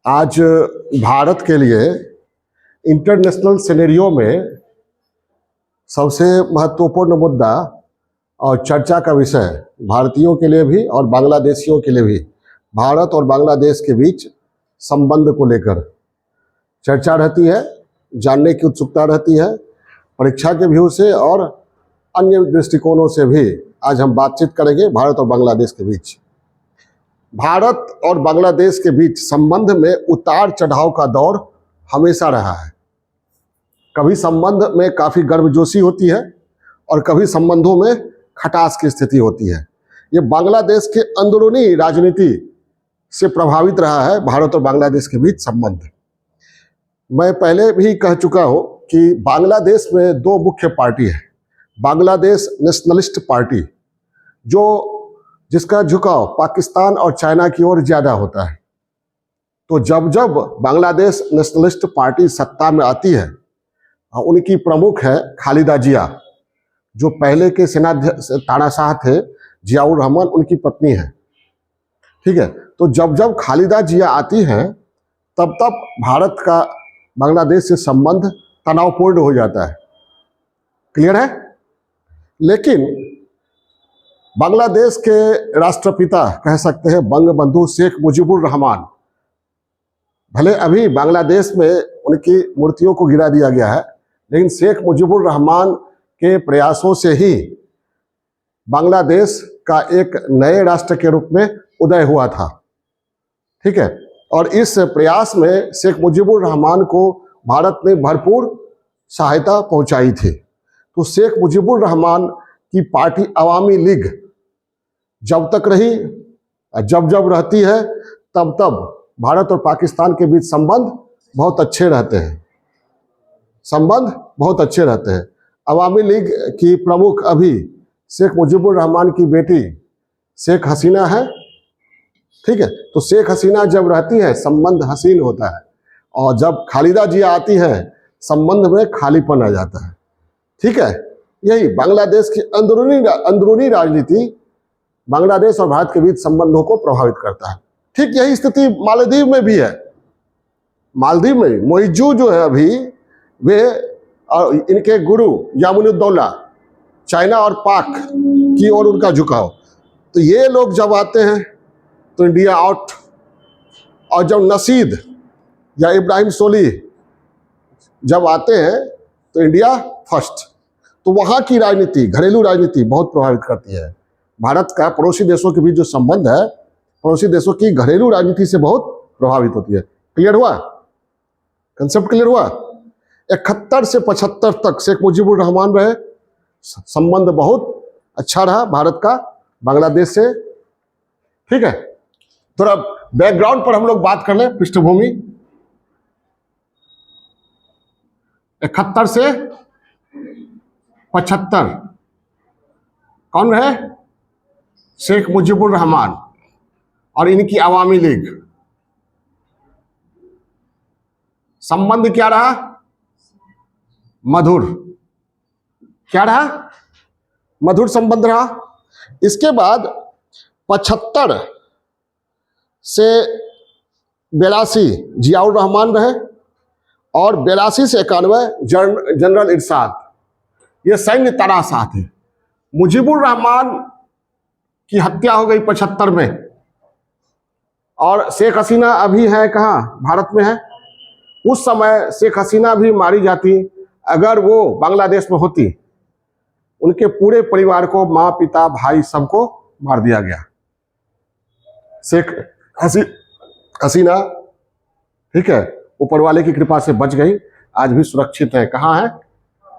आज भारत के लिए इंटरनेशनल सिनेरियो में सबसे महत्वपूर्ण मुद्दा और चर्चा का विषय भारतीयों के लिए भी और बांग्लादेशियों के लिए भी भारत और बांग्लादेश के बीच संबंध को लेकर चर्चा रहती है, जानने की उत्सुकता रहती है। परीक्षा के व्यू से और अन्य दृष्टिकोणों से भी आज हम बातचीत करेंगे भारत और बांग्लादेश के बीच। भारत और बांग्लादेश के बीच संबंध में उतार चढ़ाव का दौर हमेशा रहा है। कभी संबंध में काफ़ी गर्मजोशी होती है और कभी संबंधों में खटास की स्थिति होती है। ये बांग्लादेश के अंदरूनी राजनीति से प्रभावित रहा है भारत और बांग्लादेश के बीच संबंध। मैं पहले भी कह चुका हूँ कि बांग्लादेश में दो मुख्य पार्टी है। बांग्लादेश नेशनलिस्ट पार्टी जिसका झुकाव पाकिस्तान और चाइना की ओर ज़्यादा होता है। तो जब जब बांग्लादेश नेशनलिस्ट पार्टी सत्ता में आती है, उनकी प्रमुख है खालिदा जिया, जो पहले के सेना तानाशाह थे जियाउर रहमान, उनकी पत्नी है। ठीक है, तो जब जब खालिदा जिया आती हैं तब तब भारत का बांग्लादेश से संबंध तनावपूर्ण हो जाता है। क्लियर है? लेकिन बांग्लादेश के राष्ट्रपिता कह सकते हैं बंगबंधु शेख मुजीबुर रहमान, भले अभी बांग्लादेश में उनकी मूर्तियों को गिरा दिया गया है, लेकिन शेख मुजीबुर रहमान के प्रयासों से ही बांग्लादेश का एक नए राष्ट्र के रूप में उदय हुआ था। ठीक है, और इस प्रयास में शेख मुजीबुर रहमान को भारत ने भरपूर सहायता पहुंचाई थी। तो शेख मुजीबुर रहमान की पार्टी अवामी लीग जब तक रही, जब जब रहती है, तब तब भारत और पाकिस्तान के बीच संबंध बहुत अच्छे रहते हैं। संबंध बहुत अच्छे रहते हैं। अवामी लीग की प्रमुख अभी शेख मुजीबुर रहमान की बेटी शेख हसीना है। ठीक है, तो शेख हसीना जब रहती है संबंध हसीन होता है, और जब खालिदा जिया आती है संबंध में खालीपन आ जाता है। ठीक है, यही बांग्लादेश की अंदरूनी राजनीति बांग्लादेश और भारत के बीच संबंधों को प्रभावित करता है। ठीक यही स्थिति मालदीव में भी है। मालदीव में मोइजू जो है अभी, वे और इनके गुरु यामुनुद्दौला, चाइना और पाक की ओर उनका झुकाव। तो ये लोग जब आते हैं तो इंडिया आउट, और जब नसीद या इब्राहिम सोली जब आते हैं तो इंडिया फर्स्ट। तो वहाँ की राजनीति, घरेलू राजनीति बहुत प्रभावित करती है। भारत का पड़ोसी देशों के बीच जो संबंध है, पड़ोसी देशों की घरेलू राजनीति से बहुत प्रभावित होती है। क्लियर हुआ? कंसेप्ट क्लियर हुआ? 71 से 75 तक शेख मुजीबुर रहमान रहे, संबंध बहुत अच्छा रहा भारत का बांग्लादेश से। ठीक है, थोड़ा बैकग्राउंड पर हम लोग बात कर लें, पृष्ठभूमि। 71 से 75 कौन रहे? शेख मुजीबुर रहमान और इनकी अवामी लीग। संबंध क्या रहा? मधुर। क्या रहा? मधुर संबंध रहा। इसके बाद 75 से 82 जियाउर रहमान रहे, और 82 से 91 जनरल इरशाद, ये सैन्य तानाशाह थे। मुजीबुर रहमान की हत्या हो गई 75 में, और शेख हसीना अभी है कहाँ? भारत में है। उस समय शेख हसीना भी मारी जाती अगर वो बांग्लादेश में होती। उनके पूरे परिवार को, माँ पिता भाई सबको मार दिया गया। शेख हसीना, ठीक है, ऊपर वाले की कृपा से बच गई, आज भी सुरक्षित है। कहाँ है?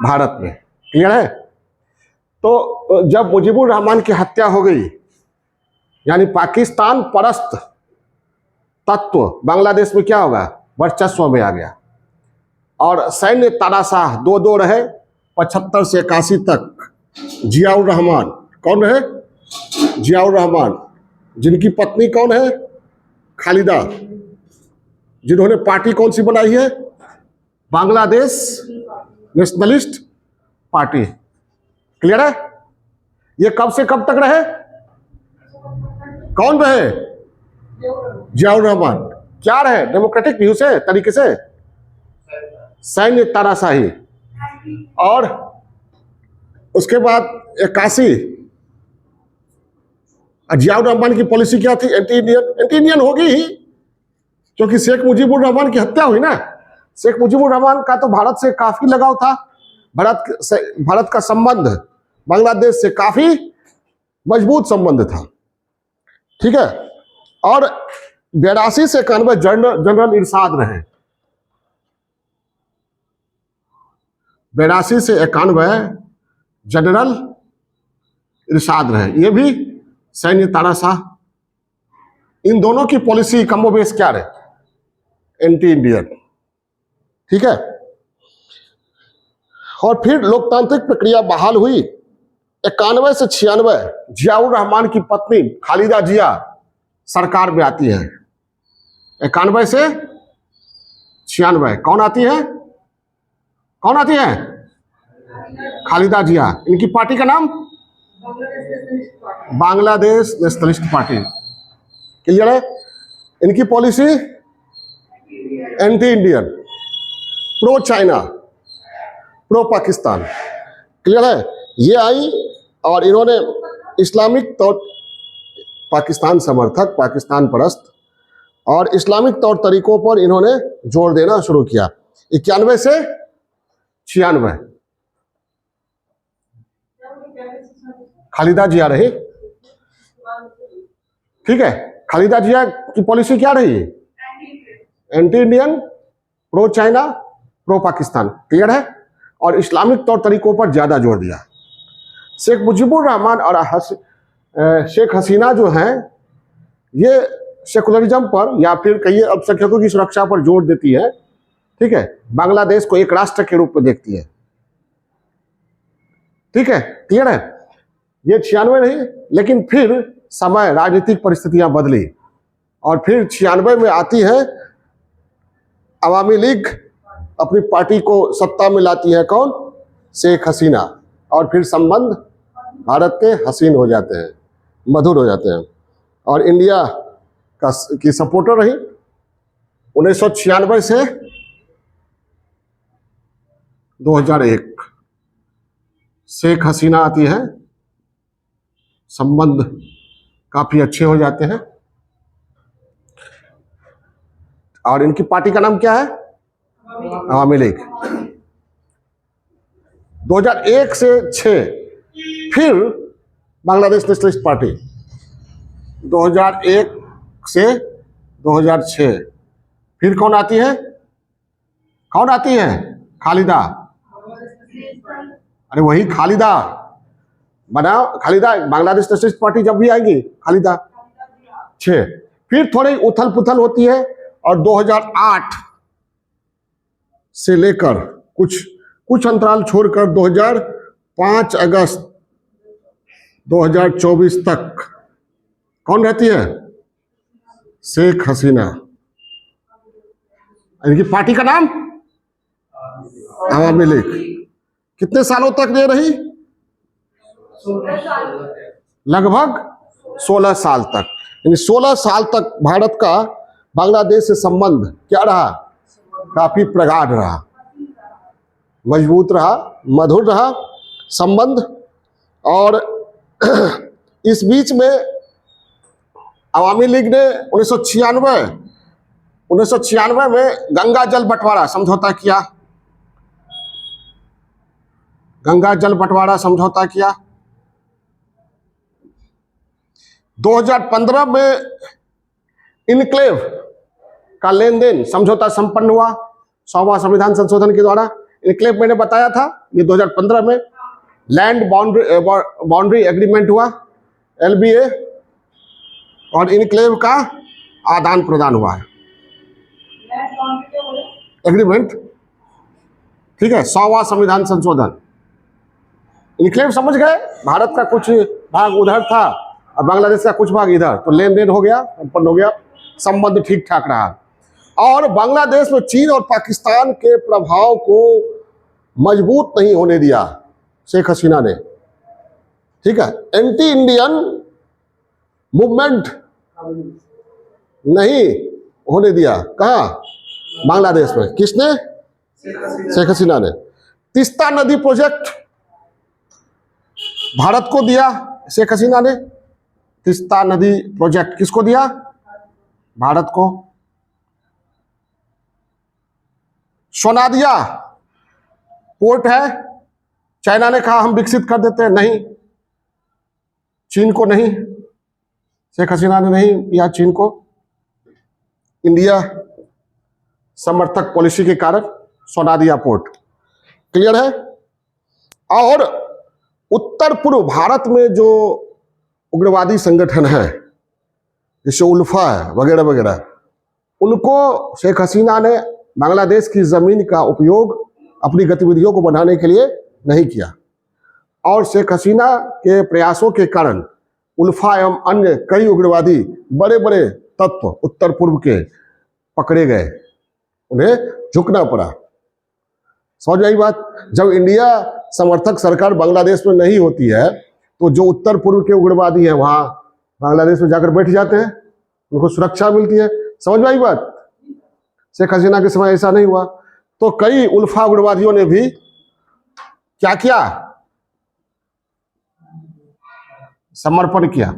भारत में। क्लियर है? तो जब मुजीबुर रहमान की हत्या हो गई, यानी पाकिस्तान परस्त तत्व बांग्लादेश में क्या होगा? वर्चस्व में आ गया। और सैन्य तानाशाह दो रहे 75 से 81 तक। जियाउर रहमान कौन रहे? जियाउर रहमान, जिनकी पत्नी कौन है? खालिदा, जिन्होंने पार्टी कौन सी बनाई है? Bangladesh nationalist party. क्लियर है? ये कब से कब तक रहे? कौन रहे? जियाउर रहमान। क्या रहे? डेमोक्रेटिक व्यू से, तरीके से सैन्य तानाशाही। और उसके बाद 81 जियाउर रहमान की पॉलिसी क्या थी? Anti Indian. एंटी इंडियन होगी ही, क्योंकि शेख मुजीबुर रहमान की हत्या हुई ना। शेख मुजीबुर रहमान का तो भारत से काफी लगाव था, भारत का संबंध बांग्लादेश से काफी मजबूत संबंध था, ठीक है। और 82 से 91 जनरल इरशाद रहे। 82 से 91 जनरल इरशाद रहे, ये भी सैन्य तानाशाह। इन दोनों की पॉलिसी कमोबेश क्या रहे? एंटी इंडियन, ठीक है। और फिर लोकतांत्रिक प्रक्रिया बहाल हुई। 91 से 96 जियाउर रहमान की पत्नी खालिदा जिया सरकार में आती है। 91 से 96 कौन आती है? कौन आती है? खालिदा जिया। इनकी पार्टी का नाम बांग्लादेश नेशनलिस्ट पार्टी। क्लियर है? इनकी policy anti Indian, pro China, pro Pakistan. Clear है? ये आई और इन्होंने इस्लामिक तौर, पाकिस्तान समर्थक, पाकिस्तान परस्त और इस्लामिक तौर तरीकों पर इन्होंने जोर देना शुरू किया। 91 से 96 खालिदा जिया रही, ठीक है। खालिदा जिया की पॉलिसी क्या रही? Anti Indian, pro China, pro Pakistan. Clear है? और इस्लामिक तौर तरीकों पर ज्यादा जोर दिया। शेख मुजीबुर रहमान और शेख हसीना जो हैं, ये सेकुलरिज्म पर या फिर कहिए अल्पसंख्यकों की सुरक्षा पर जोर देती है, ठीक है। बांग्लादेश को एक राष्ट्र के रूप में देखती है, ठीक है। क्लियर है? ये 96 नहीं, लेकिन फिर समय, राजनीतिक परिस्थितियां बदली और फिर 96 में आती है अवामी लीग, अपनी पार्टी को सत्ता में लाती है। कौन? शेख हसीना। और फिर संबंध भारत के हसीन हो जाते हैं, मधुर हो जाते हैं और इंडिया की सपोर्टर रही। 1996 से 2001 शेख हसीना आती है, संबंध काफी अच्छे हो जाते हैं। और इनकी पार्टी का नाम क्या है? अवामी लीग। 2001 से 6 फिर बांग्लादेश नेशनलिस्ट पार्टी। 2001 से 2006 फिर कौन आती है? कौन आती है? खालिदा। अरे वही खालिदा बना, खालिदा। बांग्लादेश नेशनलिस्ट पार्टी जब भी आएगी, खालिदा 6। फिर थोड़ी उथल पुथल होती है और 2008 से लेकर कुछ अंतराल छोड़कर 2005 अगस्त 2024 तक कौन रहती है? शेख हसीना। इनकी पार्टी का नाम अवामी लीग। कितने सालों तक ये रही? लगभग 16 साल तक। यानी 16 साल तक भारत का बांग्लादेश से संबंध क्या रहा? काफी प्रगाढ़ रहा, मजबूत रहा, मधुर रहा संबंध। और इस बीच में अवामी लीग ने 1996 में गंगा जल बंटवारा समझौता किया। गंगा जल बंटवारा समझौता किया। 2015 में इनक्लेव का लेन देन समझौता संपन्न हुआ 100वां संविधान संशोधन के द्वारा। इनक्लेव मैंने बताया था, ये 2015 में लैंड बाउंड्री एग्रीमेंट हुआ, LBA, और इनक्लेव का आदान प्रदान हुआ है, एग्रीमेंट, ठीक है। 100वां संविधान संशोधन। इनक्लेव समझ गए? भारत का कुछ भाग उधर था और बांग्लादेश का कुछ भाग इधर, तो लेन देन हो गया, संपन्न हो गया, संबंध ठीक ठाक रहा। और बांग्लादेश में चीन और पाकिस्तान के प्रभाव को मजबूत नहीं होने दिया शेख हसीना ने, ठीक है। एंटी इंडियन मूवमेंट नहीं होने दिया। कहाँ? बांग्लादेश में। किसने? शेख हसीना ने। तीस्ता नदी प्रोजेक्ट भारत को दिया शेख हसीना ने। तीस्ता नदी प्रोजेक्ट किसको दिया? भारत को। सोनादिया पोर्ट है, चाइना ने कहा हम विकसित कर देते हैं, नहीं। चीन को नहीं, शेख हसीना ने नहीं दिया चीन को। इंडिया समर्थक पॉलिसी के कारण सोनादिया पोर्ट। क्लियर है? और उत्तर पूर्व भारत में जो उग्रवादी संगठन है जैसे उल्फा है वगैरह वगैरह, उनको शेख हसीना ने बांग्लादेश की जमीन का उपयोग अपनी गतिविधियों को बढ़ाने के लिए नहीं किया। और शेख हसीना के प्रयासों के कारण उल्फा एवं अन्य कई उग्रवादी बड़े बड़े तत्व उत्तर पूर्व के पकड़े गए, उन्हें झुकना पड़ा। समझ आई बात? जब इंडिया समर्थक सरकार बांग्लादेश में नहीं होती है तो जो उत्तर पूर्व के उग्रवादी हैं वहां बांग्लादेश में जाकर बैठ जाते हैं, उनको सुरक्षा मिलती है। समझ में आई बात? शेख हसीना के समय ऐसा नहीं हुआ। तो कई उल्फा उग्रवादियों ने भी क्या किया? समर्पण किया।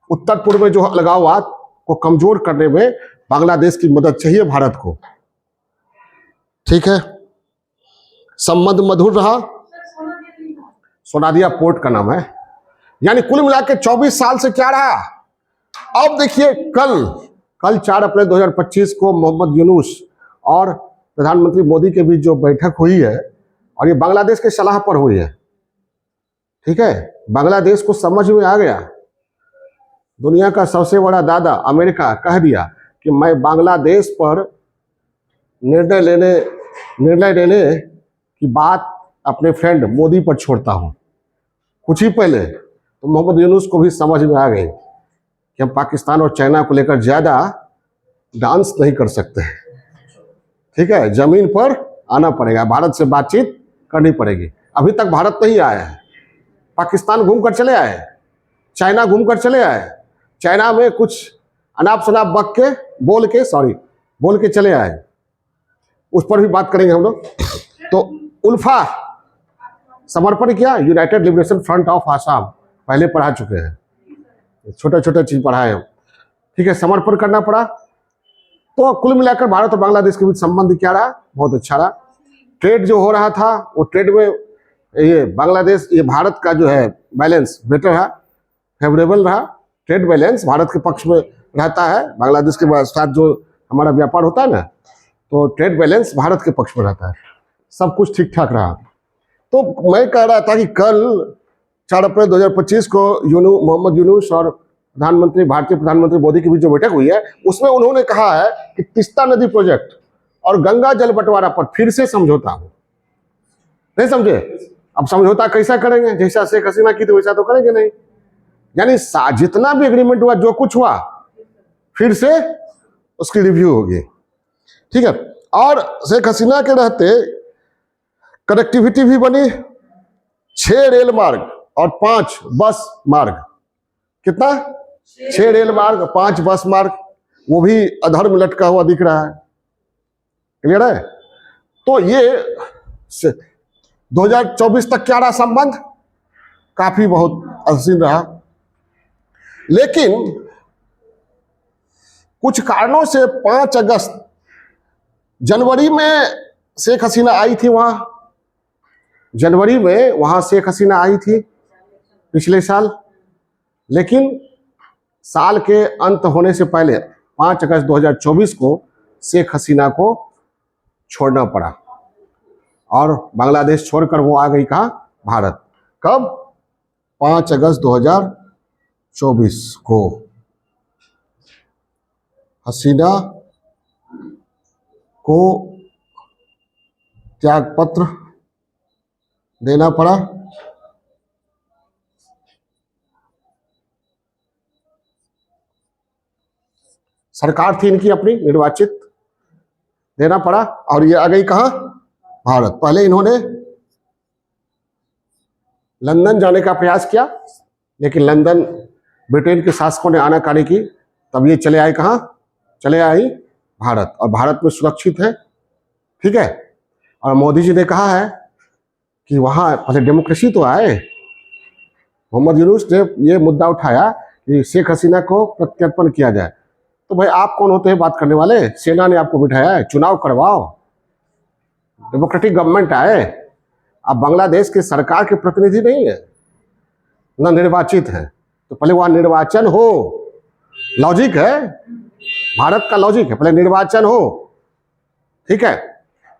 उत्तर पूर्व में जो अलगाववाद को कमजोर करने में बांग्लादेश की मदद चाहिए भारत को। ठीक है, संबंध मधुर रहा। सोनादिया पोर्ट का नाम है। यानी कुल मिलाकर 24 साल से क्या रहा। अब देखिए, कल 4 अप्रैल 2025 को मोहम्मद यूनुस और प्रधानमंत्री मोदी के बीच जो बैठक हुई है, और ये बांग्लादेश के सलाह पर हुई है। ठीक है, बांग्लादेश को समझ में आ गया, दुनिया का सबसे बड़ा दादा अमेरिका कह दिया कि मैं बांग्लादेश पर निर्णय लेने की बात अपने फ्रेंड मोदी पर छोड़ता हूं। कुछ ही पहले तो मोहम्मद यूनुस को भी समझ में आ गई कि हम पाकिस्तान और चाइना को लेकर ज्यादा डांस नहीं कर सकते। ठीक है, जमीन पर आना पड़ेगा, भारत से बातचीत करनी पड़ेगी। अभी तक भारत नहीं आया है, पाकिस्तान घूम कर चले आए, चाइना घूम कर चले आए, चाइना में कुछ अनाप शनाप बोल के चले आए, उस पर भी बात करेंगे हम लोग। तो उल्फा समर्पण किया, United liberation front of Assam पहले पढ़ा चुके हैं, छोटा छोटा चीज पढ़ा है। ठीक है, समर्पण करना पड़ा। तो कुल मिलाकर भारत और बांग्लादेश के बीच संबंध क्या रहा? बहुत अच्छा रहा। ट्रेड जो हो रहा था वो ट्रेड में ये भारत का जो है बैलेंस बेटर रहा, फेवरेबल रहा। ट्रेड बैलेंस भारत के पक्ष में रहता है, बांग्लादेश के साथ जो हमारा व्यापार होता है ना, तो ट्रेड बैलेंस भारत के पक्ष में रहता है। सब कुछ ठीक ठाक रहा। तो मैं कह रहा था कि कल 4 अप्रैल 2025 को मोहम्मद यूनुस और भारतीय प्रधानमंत्री मोदी के बीच जो बैठक हुई है, उसमें उन्होंने कहा है कि तीस्ता नदी प्रोजेक्ट और गंगा जल बंटवारा पर फिर से समझौता हो। नहीं समझे? अब समझौता कैसा करेंगे? जैसा शेख हसीना की तो वैसा तो करेंगे नहीं। यानी जितना भी एग्रीमेंट हुआ, जो कुछ हुआ, फिर से उसकी रिव्यू होगी। ठीक है, और शेख हसीना के रहते कनेक्टिविटी भी बनी, 6 रेल मार्ग और 5 बस मार्ग। कितना? 6 रेल मार्ग, 5 बस मार्ग, वो भी अधर्म लटका हुआ दिख रहा है। क्लियर है? तो ये 2024 तक क्या रहा संबंध? काफी बहुत हसीन रहा। लेकिन कुछ कारणों से 5 अगस्त जनवरी में शेख हसीना आई थी वहां। जनवरी में वहां शेख हसीना आई थी पिछले साल, लेकिन साल के अंत होने से पहले 5 अगस्त 2024 को शेख हसीना को छोड़ना पड़ा और बांग्लादेश छोड़कर वो आ गई कहाँ? भारत। कब? 5 अगस्त 2024 को हसीना को त्याग पत्र देना पड़ा। सरकार थी इनकी अपनी निर्वाचित, देना पड़ा, और ये आ गई कहाँ? भारत। पहले इन्होंने लंदन जाने का प्रयास किया, लेकिन लंदन ब्रिटेन के शासकों ने आनाकानी की, तब ये चले आए कहाँ? चले आई भारत, और भारत में सुरक्षित है, ठीक है। और मोदी जी ने कहा है कि वहाँ पहले डेमोक्रेसी तो आए। मोहम्मद यूनुस ने ये मुद्दा उठाया कि शेख हसीना को प्रत्यर्पण किया जाए। तो भाई आप कौन होते हैं बात करने वाले? सेना ने आपको बिठाया है, चुनाव करवाओ, डेमोक्रेटिक गवर्नमेंट आए। आप बांग्लादेश के सरकार के प्रतिनिधि नहीं है, न निर्वाचित है, तो पहले वहां निर्वाचन हो। लॉजिक है, भारत का लॉजिक है, पहले निर्वाचन हो, ठीक है।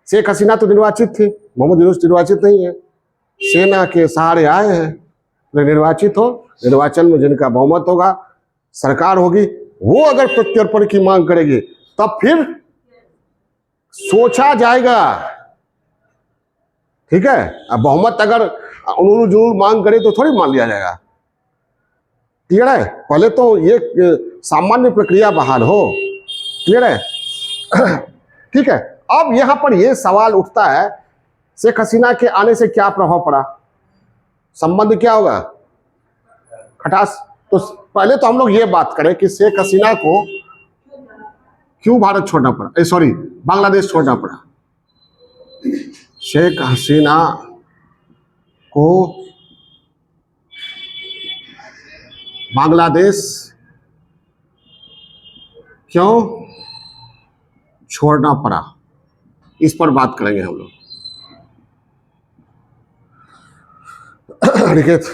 शेख हसीना तो निर्वाचित थी, मोहम्मद यूनुस निर्वाचित नहीं है, सेना के सहारे आए हैं, पहले निर्वाचित हो, निर्वाचन में जिनका बहुमत होगा, सरकार होगी, वो अगर प्रत्यर्पण की मांग करेगी तब फिर सोचा जाएगा, ठीक है। अब बहुमत अगर उन्होंने जरूर मांग करे तो थोड़ी मान लिया जाएगा, क्लियर है। पहले तो ये सामान्य प्रक्रिया बहाल हो, क्लियर है। ठीक है। अब यहां पर यह सवाल उठता है, शेख हसीना के आने से क्या प्रभाव पड़ा, संबंध क्या होगा, खटास। तो पहले तो हम लोग ये बात करें कि शेख हसीना को क्यों भारत छोड़ना पड़ा, सॉरी बांग्लादेश छोड़ना पड़ा। शेख हसीना को बांग्लादेश क्यों छोड़ना पड़ा, इस पर बात करेंगे हम लोग। निकेत।